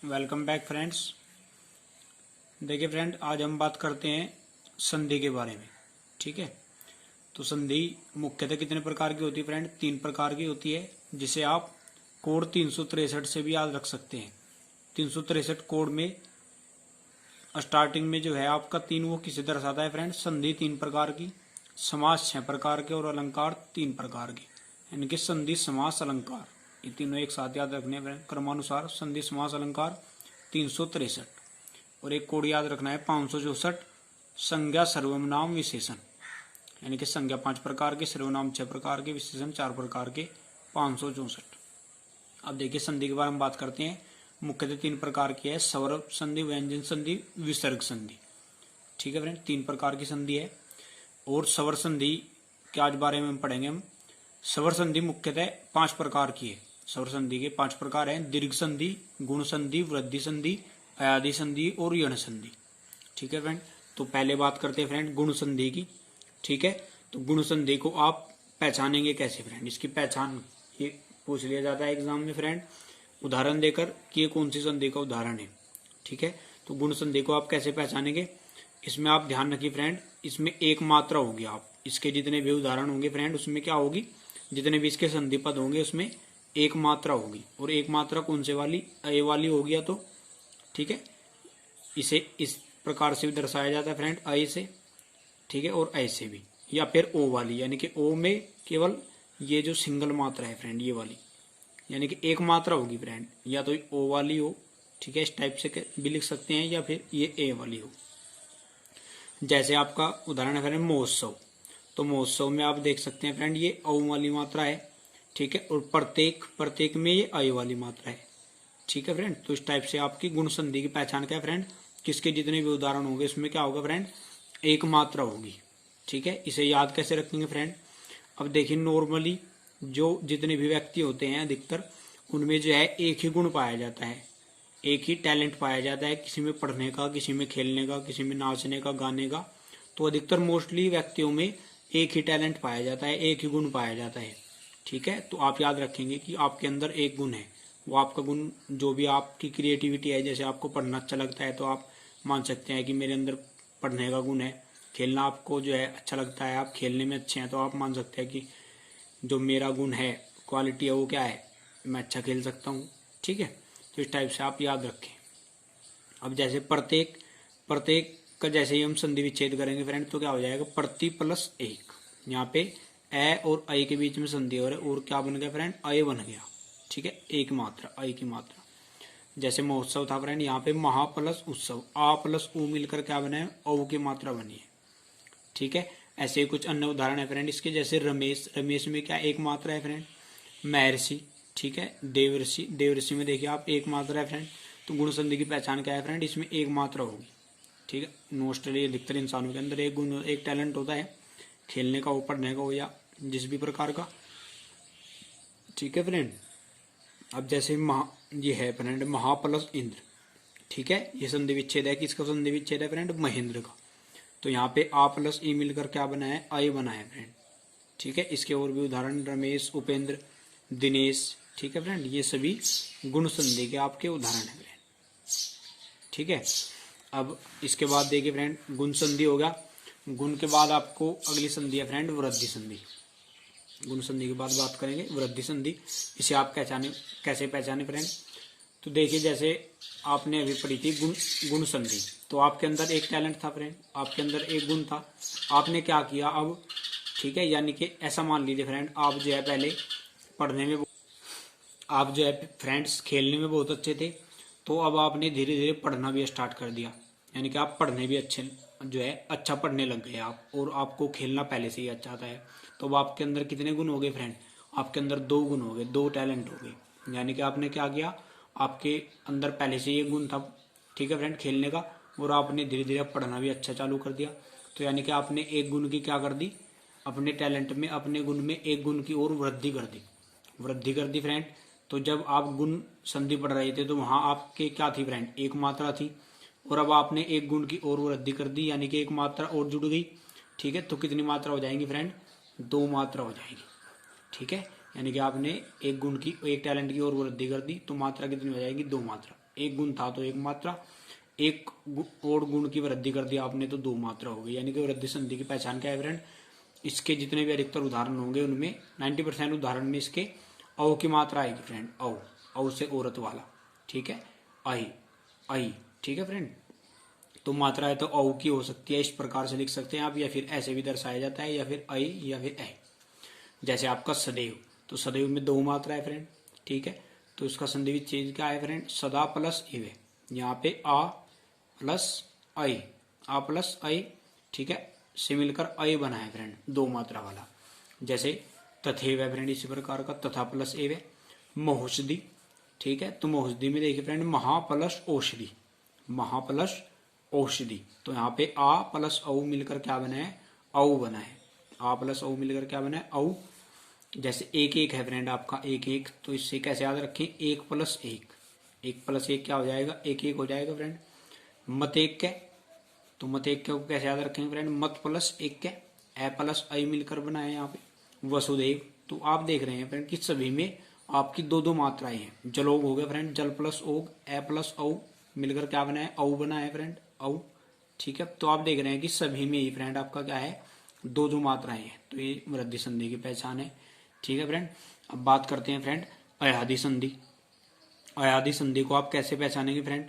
Welcome back friends. देखिए friend, आज हम बात करते हैं संधि के बारे में। ठीक है, तो संधि मुख्यतः कितने प्रकार की होती है फ्रेंड? 3 प्रकार की होती है, जिसे आप कोड 363 से भी याद रख सकते हैं। 363 कोड में स्टार्टिंग में जो है आपका 3 वो किसे दर्शाता है फ्रेंड? संधि 3 प्रकार की, समास 6 प्रकार के और अलंकार 3 प्रकार के। यानी कि संधि, समास, अलंकार, ये तीनों एक साथ याद रखने हैं क्रमानुसार। संधि, समास, अलंकार 363। और एक कोड याद रखना है 564, संज्ञा, सर्वनाम, विशेषण। यानी कि संज्ञा 5 प्रकार के, सर्वनाम 6 प्रकार के, विशेषण 4 प्रकार के, 564। अब देखिए संधि के बारे में बात करते हैं। मुख्यतः 3 प्रकार की है, स्वर संधि, व्यंजन संधि, विसर्ग संधि। ठीक है फ्रेंड, 3 प्रकार की संधि है। और स्वर संधि के आज बारे में पढ़ेंगे हम। स्वर संधि मुख्यतः 5 प्रकार की है। स्वर संधि के 5 प्रकार हैं: दीर्घ संधि, गुण संधि, वृद्धि संधि, अयादि संधि और यण संधि। ठीक है फ्रेंड, तो पहले बात करते हैं फ्रेंड गुण संधि की। ठीक है, तो गुण संधि को आप पहचानेंगे कैसे फ्रेंड? इसकी पहचान ये पूछ लिया जाता है एग्जाम में फ्रेंड, उदाहरण देकर कि ये कौन सी संधि का उदाहरण है। ठीक है, तो गुण संधि को आप कैसे पहचानेंगे? इसमें आप ध्यान रखिए फ्रेंड, इसमें एक मात्रा होगी। आप इसके जितने भी उदाहरण होंगे फ्रेंड, उसमें क्या होगी? जितने भी इसके संधि पद होंगे उसमें एक मात्रा होगी। और एक मात्रा कौन से वाली? अ वाली होगी या तो। ठीक है, इसे इस प्रकार से भी दर्शाया जाता है फ्रेंड, अ से। ठीक है, और ऐ से भी, या फिर ओ वाली, यानी कि ओ में केवल ये जो सिंगल मात्रा है फ्रेंड, ये वाली, यानी कि एक मात्रा होगी फ्रेंड, या तो ओ वाली हो। ठीक है, इस टाइप से भी लिख सकते हैं, या फिर ये ए वाली हो। जैसे आपका उदाहरण है फ्रेंड महोत्सव, तो महोत्सव में आप देख सकते हैं फ्रेंड, ये औ वाली मात्रा है। ठीक है, और प्रत्येक में ये अय वाली मात्रा है। ठीक है फ्रेंड, तो इस टाइप से आपकी गुण संधि की पहचान क्या है फ्रेंड? किसके जितने भी उदाहरण होंगे इसमें क्या होगा फ्रेंड? एक मात्रा होगी। ठीक है, इसे याद कैसे रखेंगे फ्रेंड? अब देखिए, नॉर्मली जो जितने भी व्यक्ति होते हैं अधिकतर, उनमें जो है एक ही गुण पाया जाता है, एक ही टैलेंट पाया जाता है। किसी में पढ़ने का, किसी में खेलने का, किसी में नाचने का, गाने का। तो अधिकतर मोस्टली व्यक्तियों में एक ही टैलेंट पाया जाता है, एक ही गुण पाया जाता है। ठीक है, तो आप याद रखेंगे कि आपके अंदर एक गुण है, वो आपका गुण जो भी आपकी क्रिएटिविटी है। जैसे आपको पढ़ना अच्छा लगता है तो आप मान सकते हैं कि मेरे अंदर पढ़ने का गुण है। खेलना आपको जो है अच्छा लगता है, आप खेलने में अच्छे हैं, तो आप मान सकते हैं कि जो मेरा गुण है, क्वालिटी है, वो क्या है? मैं अच्छा खेल सकता हूँ। ठीक है, तो इस टाइप से आप याद रखें। अब जैसे प्रत्येक का जैसे ही हम संधि विच्छेद करेंगे फ्रेंड, तो क्या हो जाएगा? प्रति प्लस एक। यहाँ पे ए और अय के बीच में संधि हो रहा है, और क्या बन गया फ्रेंड? अय बन गया। ठीक है, एक मात्रा, अय की मात्रा। जैसे महोत्सव था फ्रेंड, यहाँ पे महा प्लस उत्सव, आ प्लस उ मिलकर क्या बना है? औ की मात्रा बनी है। ठीक है, ऐसे ही कुछ अन्य उदाहरण है फ्रेंड इसके। जैसे रमेश, रमेश में क्या एक मात्रा है फ्रेंड? महर्षि। ठीक है, देवर्षि, देवर्षि में देखिए आप एक मात्रा है फ्रेंड। तो गुण संधि की पहचान क्या है फ्रेंड? इसमें एक मात्रा होगी। ठीक है, मोस्टली अधिकतर इंसानों के अंदर एक गुण, एक टैलेंट होता है, खेलने का हो, पढ़ने का हो, या जिस भी प्रकार का। ठीक है फ्रेंड, अब जैसे ये है फ्रेंड महा प्लस इंद्र। ठीक है, ये संधि विच्छेद है। किसका संधि विच्छेद है फ्रेंड? महेंद्र का। तो यहाँ पे आ प्लस ई मिलकर क्या बना है? अय बना है फ्रेंड। ठीक है, इसके और भी उदाहरण रमेश, उपेंद्र, दिनेश। ठीक है फ्रेंड, ये सभी गुण संधि के आपके उदाहरण है फ्रेंड। ठीक है, अब इसके बाद देखिए फ्रेंड, गुण संधि होगा। गुण के बाद आपको अगली संधि है फ्रेंड वृद्धि संधि। गुण संधि के बाद बात करेंगे वृद्धि संधि। इसे आप कैसे पहचाने फ्रेंड? तो देखिए, जैसे आपने अभी पढ़ी थी गुण संधि, तो आपके अंदर एक टैलेंट था फ्रेंड, आपके अंदर एक गुण था। आपने क्या किया अब? ठीक है, यानी कि ऐसा मान लीजिए फ्रेंड, आप जो है पहले पढ़ने में, आप जो है फ्रेंड्स खेलने में बहुत अच्छे थे, तो अब आपने धीरे धीरे पढ़ना भी स्टार्ट कर दिया। यानी कि आप पढ़ने भी अच्छे जो है अच्छा पढ़ने लग गए आप, और आपको खेलना पहले से ही अच्छा आता है। तो अब आपके अंदर कितने गुण हो गए फ्रेंड? आपके अंदर 2 गुण हो गए, 2 टैलेंट हो गए। यानी कि आपने क्या किया? आपके अंदर पहले से ये गुण था, ठीक है फ्रेंड, खेलने का, और आपने धीरे धीरे पढ़ना भी अच्छा चालू कर दिया। तो यानी कि आपने एक गुण की क्या कर दी? अपने टैलेंट में, अपने गुण में एक गुण की और वृद्धि कर दी। वृद्धि कर दी फ्रेंड। तो जब आप गुण संधि पढ़ रहे थे तो वहां आपके क्या थी फ्रेंड? एक मात्रा थी, और अब आपने एक गुण की और वृद्धि कर दी, यानी कि एक मात्रा और जुड़ गई। ठीक है, तो कितनी मात्रा हो जाएंगी फ्रेंड? 2 मात्रा हो जाएगी। ठीक है, यानी कि आपने एक गुण की, एक टैलेंट की और वृद्धि कर दी, तो मात्रा कितनी हो जाएगी? 2 मात्रा। एक गुण था तो एक मात्रा, एक और गुण की वृद्धि कर दी आपने तो 2 मात्रा हो गई, यानी कि वृद्धि संधि की पहचान क्या है फ्रेंड? इसके जितने भी अधिकतर उदाहरण होंगे उनमें 90% उदाहरण में इसके औ की मात्रा आएगी फ्रेंड, औ से औरत वाला, ठीक है, आई, आई, ठीक है फ्रेंड। तो मात्रा है तो औ की हो सकती है, इस प्रकार से लिख सकते हैं आप, या फिर ऐसे भी दर्शाया जाता है, या फिर आई या फिर ऐ। जैसे आपका सदैव, तो सदैव में 2 मात्रा है फ्रेंड, ठीक है, तो इसका संधि विच्छेद क्या है फ्रेंड? सदा प्लस इवे, यहाँ पे आ प्लस आई, आ प्लस आई, ठीक है, से मिलकर आई बना है फ्रेंड, 2 मात्रा वाला। जैसे तथेव है फ्रेंड, इसी प्रकार का, तथा प्लस एवे, महोषधि, ठीक है, तो महोषधि में देखिए फ्रेंड महा प्लस औषधि, महा प्लस औषधि, तो यहाँ पे आ प्लस औ मिलकर क्या बना है? औ बना है, आ प्लस औ मिलकर क्या बना है? औ। जैसे एक एक है फ्रेंड आपका, एक एक, तो इससे कैसे याद रखें? 1 प्लस 1, 1 प्लस 1 क्या हो जाएगा? 1 1 हो जाएगा फ्रेंड। मत एक के, तो मत एक को कैसे याद रखेंगे फ्रेंड? मत प्लस 1 के, ए प्लस आई मिलकर बना है यहाँ पे वसुदेव। तो आप देख रहे हैं फ्रेंड कि सभी में आपकी 2 मात्राएं हैं। जलोग हो गया फ्रेंड, जल प्लस ओग, ए प्लस औ मिलकर क्या बना है? औ बना है फ्रेंड, औ, ठीक है। तो आप देख रहे हैं कि सभी में ही फ्रेंड आपका क्या है? 2 मात्राएं हैं, तो ये वृद्धि संधि की पहचान है, ठीक है फ्रेंड। अब बात करते हैं फ्रेंड अयादि संधि। अयादि संधि को आप कैसे पहचानेंगे फ्रेंड?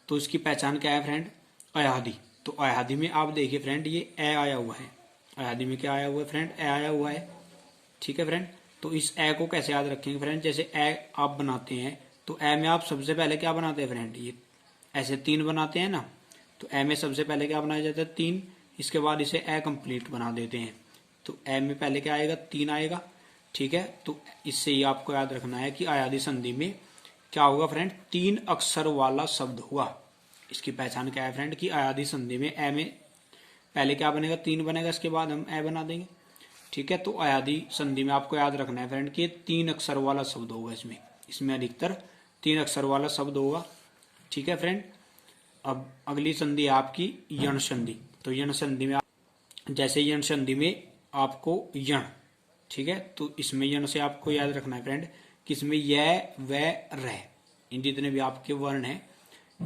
तो इसकी पहचान क्या है फ्रेंड? अयादि, तो अयादि में आप देखिए फ्रेंड ये ए आया हुआ है, अयादि में क्या आया हुआ है फ्रेंड? ए आया हुआ है, ठीक है फ्रेंड। तो इस ए को कैसे याद रखेंगे फ्रेंड? जैसे ए आप बनाते हैं तो ए में आप सबसे पहले क्या बनाते हैं फ्रेंड? ये ऐसे 3 बनाते हैं ना, तो ए में सबसे पहले क्या बनाया जाता है? 3, इसके बाद इसे ए कंप्लीट बना देते हैं, तो ए में पहले क्या आएगा? 3 आएगा, ठीक है। तो इससे ही आपको याद रखना है कि अयादि संधि में क्या होगा फ्रेंड? 3 अक्षर वाला शब्द हुआ। इसकी पहचान क्या है फ्रेंड? कि अयादि संधि में ए में पहले क्या बनेगा? 3 बनेगा, इसके बाद हम ए बना देंगे, ठीक है। तो अयादि संधि में आपको याद रखना है फ्रेंड कि 3 अक्षर वाला शब्द होगा, इसमें अधिकतर 3 अक्षर वाला शब्द होगा, ठीक है फ्रेंड। अब अगली संधि है आपकी यण संधि। तो यण संधि में जैसे यण संधि में आपको यण, ठीक है, तो इसमें यण से आपको याद रखना है फ्रेंड कि इसमें य व र, इन जितने भी आपके वर्ण है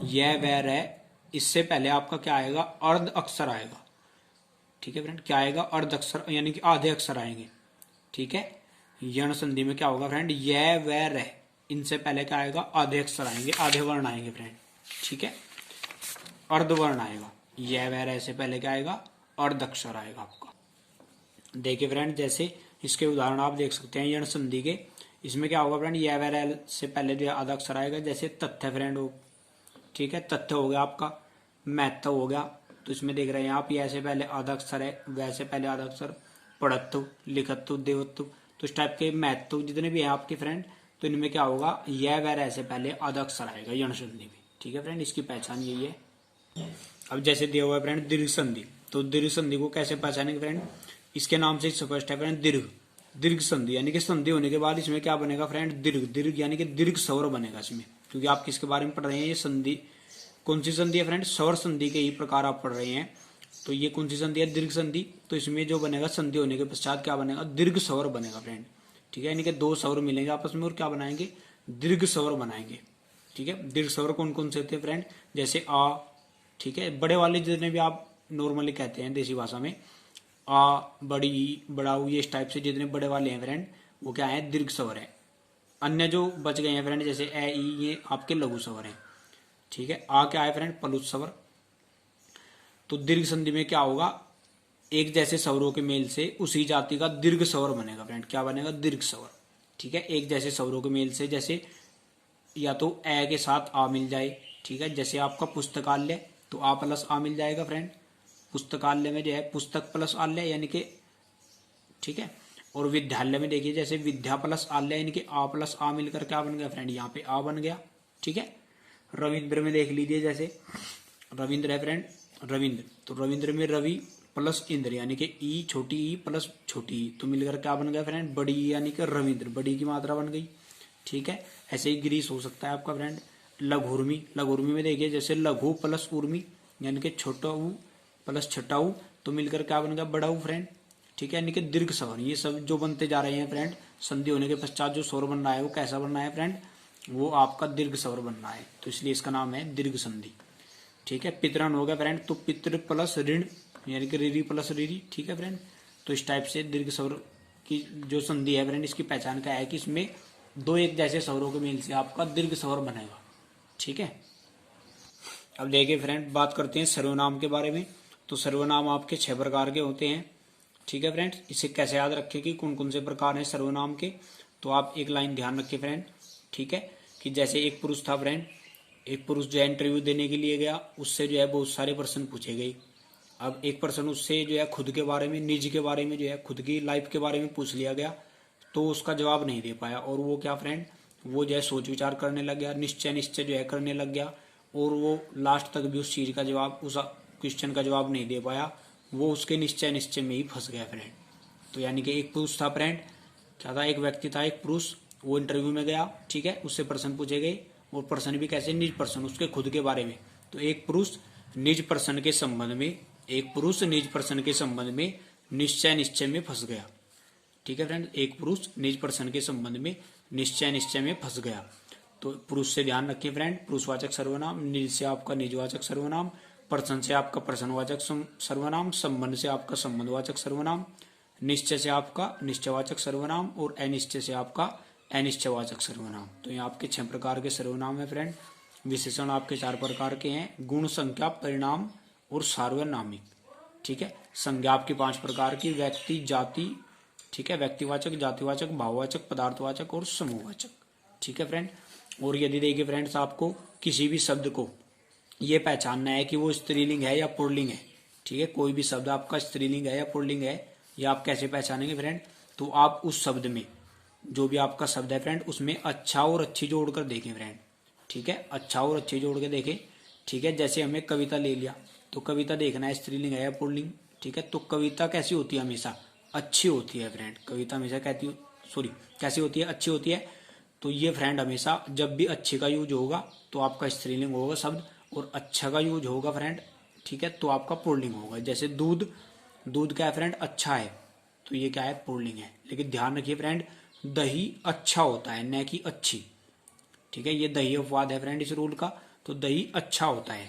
य व र, इससे पहले आपका क्या आएगा? अर्ध अक्षर आएगा, ठीक है फ्रेंड। क्या आएगा? अर्ध अक्षर, यानी कि आधे अक्षर आएंगे, ठीक है। यण संधि में क्या होगा फ्रेंड? य व र, इनसे पहले क्या आएगा? आधे अक्षर आएंगे, आधे वर्ण आएंगे फ्रेंड, ठीक है। अर्ध वर्ण आएगा, य व र से पहले क्या आएगा? अर्ध अक्षर आएगा आपका। देखिए फ्रेंड जैसे इसके उदाहरण आप देख सकते हैं यण संधि के। इसमें क्या होगा फ्रेंड? य व र से पहले जो आधा अक्षर आएगा, जैसे तथ्य फ्रेंड हो, ठीक है, तथ्य हो गया आपका, महत्व हो गया, तो इसमें देख रहे हैं आप ये से पहले आधा अक्षर है, वैसे पहले आधा अक्षर, पढ़त्व, लिखत्व, देवत्व, तो इस टाइप के महत्व जितने भी हैं आपके फ्रेंड, तो इनमें क्या होगा? य व र से पहले आधा अक्षर आएगा यण संधि में, ठीक है फ्रेंड। इसकी पहचान यही है। अब जैसे दिया हुआ है फ्रेंड दीर्घ संधि, तो दीर्घ संधि को कैसे पहचानेंगे फ्रेंड? इसके नाम से स्पष्ट है फ्रेंड, दीर्घ, दीर्घ संधि, यानी कि संधि होने के बाद इसमें क्या बनेगा फ्रेंड? दीर्घ, दीर्घ यानी कि दीर्घ स्वर बनेगा इसमें, क्योंकि आप किसके बारे में पढ़ रहे हैं? ये संधि कौन सी संधि है फ्रेंड? स्वर संधि के ही प्रकार आप पढ़ रहे हैं, तो ये कौन सी संधि है? दीर्घ संधि। तो इसमें जो बनेगा संधि होने के पश्चात क्या बनेगा? दीर्घ स्वर बनेगा फ्रेंड, ठीक है, यानी कि 2 स्वर मिलेंगे आपस में और क्या बनाएंगे? दीर्घ स्वर बनाएंगे, ठीक है। दीर्घ स्वर कौन कौन से होते हैं फ्रेंड? जैसे आ, ठीक है, बड़े वाले जितने भी आप नॉर्मली कहते हैं देसी भाषा में, आ, बड़ी, बड़ाऊ, ये इस टाइप से जितने बड़े वाले हैं फ्रेंड वो क्या है? दीर्घ स्वर है। अन्य जो बच गए हैं फ्रेंड जैसे ए, ई, ये आपके लघु स्वर हैं, ठीक है। आ क्या है फ्रेंड? प्लुत स्वर। तो दीर्घ संधि में क्या होगा? एक जैसे स्वरों के मेल से उसी जाति का दीर्घ स्वर बनेगा फ्रेंड। क्या बनेगा? दीर्घ स्वर, ठीक है। एक जैसे स्वरों के मेल से, जैसे या तो ए के साथ आ मिल जाए, ठीक है, जैसे आपका पुस्तकालय, तो आ प्लस आ मिल जाएगा फ्रेंड। पुस्तकालय में जो है पुस्तक प्लस आलय, यानी कि, ठीक है। और विद्यालय में देखिए जैसे विद्या प्लस आलय, यानी कि आ प्लस आ मिलकर क्या बन गया फ्रेंड? यहाँ पे आ बन गया, ठीक है। रविंद्र में देख लीजिए, जैसे रविंद्र है फ्रेंड, रविंद्र, तो रविंद्र में रवि प्लस इंद्र, यानी कि ई, छोटी ई प्लस छोटी ई, तो मिलकर क्या बन गया फ्रेंड? बड़ी ई, यानी कि रविंद्र, बड़ी की मात्रा बन गई, ठीक है। ऐसे ही गिरीश हो सकता है आपका फ्रेंड। लघुर्मी, लघुर्मी में देखिए जैसे लघु प्लस उर्मी, यानी कि छोटा ऊ प्लस छठा ऊ, तो मिलकर क्या बन गया? बड़ा ऊ फ्रेंड, ठीक है, यानी कि दीर्घ स्वर। ये सब जो बनते जा रहे हैं फ्रेंड, संधि होने के पश्चात जो स्वर बन रहा है वो कैसा बन रहा है फ्रेंड? वो आपका दीर्घ स्वर बनना है, तो इसलिए इसका नाम है दीर्घ संधि। ठीक है, पितरण हो गया फ्रेंड, तो पितृ प्लस ऋण यानी कि रीरी प्लस रीरी। ठीक है फ्रेंड, तो इस टाइप से दीर्घ स्वर की जो संधि है फ्रेंड, इसकी पहचान क्या है कि इसमें दो एक जैसे स्वरों के मेल से आपका दीर्घ स्वर बनेगा। ठीक है, अब देखिए फ्रेंड, बात करते हैं सर्वनाम के बारे में। तो सर्वनाम आपके 6 प्रकार के होते हैं। ठीक है फ्रेंड, इसे कैसे याद रखें कि कौन कौन से प्रकार हैं सर्वनाम के। तो आप एक लाइन ध्यान रखिए फ्रेंड। ठीक है, कि जैसे एक पुरुष था फ्रेंड, एक पुरुष जो है इंटरव्यू देने के लिए गया, उससे जो है बहुत सारे प्रश्न पूछे गए। अब एक पर्सन उससे जो है खुद के बारे में, निजी के बारे में, जो है खुद की लाइफ के बारे में पूछ लिया गया, तो उसका जवाब नहीं दे पाया। और वो क्या फ्रेंड, वो जो है सोच विचार करने लग गया, निश्चय जो है करने लग गया, और वो लास्ट तक भी उस चीज का जवाब, उस क्वेश्चन का जवाब नहीं दे पाया। वो उसके निश्चय में ही फंस गया फ्रेंड। तो यानी कि एक पुरुष था फ्रेंड, क्या था, एक व्यक्ति था, एक पुरुष, वो इंटरव्यू में गया। ठीक है, उससे प्रश्न पूछे गए, और प्रश्न भी कैसे, निज प्रश्न, उसके खुद के बारे में। तो एक पुरुष निज प्रश्न के संबंध में, एक पुरुष निज प्रश्न के संबंध में निश्चय में फंस गया। ठीक है फ्रेंड, एक पुरुष निज प्रश्न के संबंध में निश्चय में फंस गया। तो पुरुष से ध्यान रखिए फ्रेंड, पुरुषवाचक सर्वनाम, निज से आपका निजवाचक सर्वनाम, प्रश्न से आपका प्रश्नवाचक सर्वनाम, संबंध से आपका संबंधवाचक सर्वनाम, निश्चय से आपका निश्चयवाचक सर्वनाम, और अनिश्चय से आपका अनिश्चयवाचक सर्वनाम। तो ये आपके 6 प्रकार के सर्वनाम है फ्रेंड। विशेषण आपके 4 प्रकार के हैं, गुण, संख्या, परिणाम और सार्वनामिक। ठीक है, संज्ञा आपकी 5 प्रकार की, व्यक्ति, जाति, ठीक है, व्यक्तिवाचक, जातिवाचक, भाववाचक, पदार्थवाचक और समूहवाचक। ठीक है फ्रेंड, और यदि देखिए फ्रेंड्स, आपको किसी भी शब्द को ये पहचानना है कि वो स्त्रीलिंग है या पुल्लिंग है। ठीक है, कोई भी शब्द आपका स्त्रीलिंग है या पुल्लिंग है, या आप कैसे पहचानेंगे फ्रेंड, तो आप उस शब्द में, जो भी आपका शब्द है फ्रेंड, उसमें अच्छा और अच्छी जोड़कर देखें फ्रेंड। ठीक है, अच्छा और अच्छी जोड़ के देखें। ठीक है, जैसे हमें कविता ले लिया, तो कविता देखना है स्त्रीलिंग है या पुल्लिंग। ठीक है, तो कविता कैसी होती है, हमेशा अच्छी होती है फ्रेंड। कविता हमेशा कैसी होती है, अच्छी होती है। तो ये फ्रेंड हमेशा जब भी अच्छे का यूज होगा तो आपका स्त्रीलिंग होगा शब्द, और अच्छा का यूज होगा फ्रेंड, ठीक है, तो आपका पुल्लिंग होगा। जैसे दूध, दूध क्या है फ्रेंड, अच्छा है, तो ये क्या है, पुल्लिंग है। लेकिन ध्यान रखिए फ्रेंड, दही अच्छा होता है, न कि अच्छी। ठीक है, ये दही अपवाद है फ्रेंड इस रूल का। तो दही अच्छा होता है,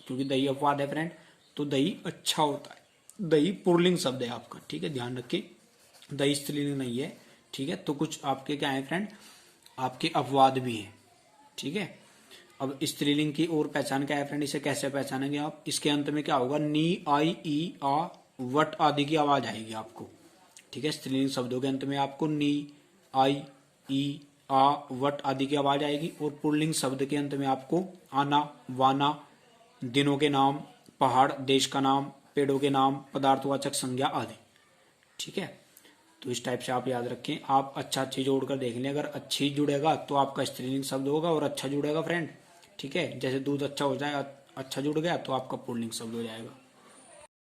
क्योंकि दही अपवाद है फ्रेंड, तो दही अच्छा होता है। दही पुल्लिंग शब्द है आपका। ठीक है, ध्यान रखिए, दही स्त्रीलिंग नहीं है। ठीक है, तो कुछ आपके क्या है फ्रेंड, आपके अपवाद भी हैं। ठीक है, अब स्त्रीलिंग की और पहचान क्या है फ्रेंड, इसे कैसे पहचानेंगे आप, इसके अंत में क्या होगा, नी, आई, ई, आ, वट आदि की आवाज आएगी आपको। ठीक है, स्त्रीलिंग शब्दों के अंत में आपको नी, आई, ई, आ, वट आदि की आवाज आएगी, और पुल्लिंग शब्द के अंत में आपको आना, वाना, दिनों के नाम, पहाड़, देश का नाम, पेड़ों के नाम, पदार्थवाचक संज्ञा आदि। ठीक है, तो इस टाइप से आप याद रखें। आप अच्छा अच्छी जोड़कर देख लें, अगर अच्छी जुड़ेगा तो आपका स्त्रीलिंग शब्द होगा, और अच्छा जुड़ेगा फ्रेंड, ठीक है, जैसे दूध अच्छा हो जाए, अच्छा जुड़ गया तो आपका पुल्लिंग शब्द हो जाएगा।